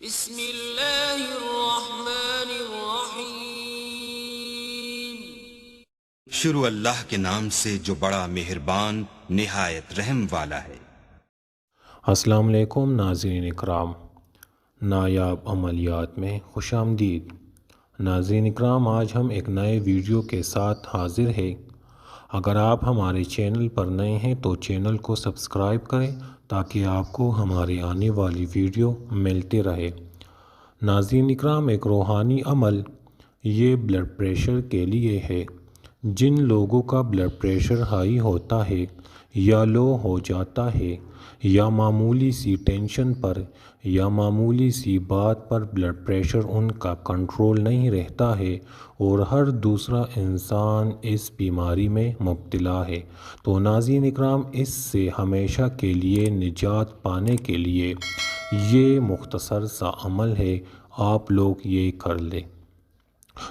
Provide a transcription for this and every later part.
بسم اللہ الرحمن الرحیم۔ شروع اللہ کے نام سے جو بڑا مہربان نہایت رحم والا ہے۔ السلام علیکم ناظرین اکرام، نایاب عملیات میں خوش آمدید۔ ناظرین اکرام، آج ہم ایک نئے ویڈیو کے ساتھ حاضر ہیں۔ اگر آپ ہمارے چینل پر نئے ہیں تو چینل کو سبسکرائب کریں تاکہ آپ کو ہماری آنے والی ویڈیو ملتے رہے۔ ناظرین اکرام، ایک روحانی عمل یہ بلڈ پریشر کے لیے ہے۔ جن لوگوں کا بلڈ پریشر ہائی ہوتا ہے یا لو ہو جاتا ہے، یا معمولی سی ٹینشن پر یا معمولی سی بات پر بلڈ پریشر ان کا کنٹرول نہیں رہتا ہے اور ہر دوسرا انسان اس بیماری میں مبتلا ہے، تو ناظرین اکرام، اس سے ہمیشہ کے لیے نجات پانے کے لیے یہ مختصر سا عمل ہے، آپ لوگ یہ کر لیں۔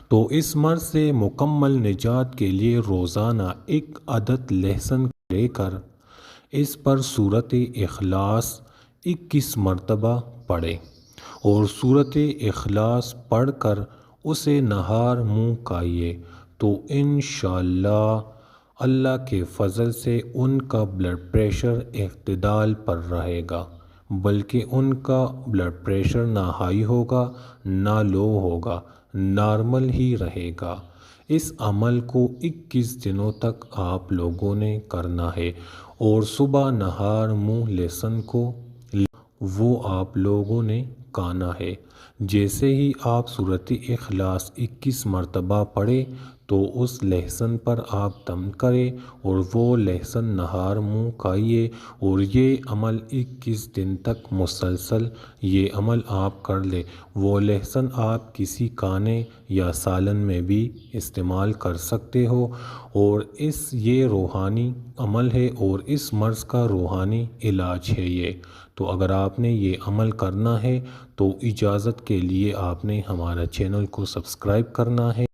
تو اس مرض سے مکمل نجات کے لیے روزانہ ایک عدد لہسن لے کر اس پر سورۃ اخلاص 21 مرتبہ پڑھیں اور سورۃ اخلاص پڑھ کر اسے نہار منہ کھائیے، تو انشاءاللہ اللہ کے فضل سے ان کا بلڈ پریشر اعتدال پر رہے گا، بلکہ ان کا بلڈ پریشر نہ ہائی ہوگا نہ لو ہوگا، نارمل ہی رہے گا۔ اس عمل کو 21 دنوں تک آپ لوگوں نے کرنا ہے اور صبح نہار منہ لہسن کو وہ آپ لوگوں نے کھانا ہے۔ جیسے ہی آپ سورۃ اخلاص 21 مرتبہ پڑھیں تو اس لہسن پر آپ دم کریں اور وہ لہسن نہار منہ کھائیے، اور یہ عمل 21 دن تک مسلسل یہ عمل آپ کر لیں۔ وہ لہسن آپ کسی کھانے یا سالن میں بھی استعمال کر سکتے ہو، اور یہ روحانی عمل ہے اور اس مرض کا روحانی علاج ہے یہ۔ تو اگر آپ نے یہ عمل کرنا ہے تو اجازت کے لیے آپ نے ہمارا چینل کو سبسکرائب کرنا ہے۔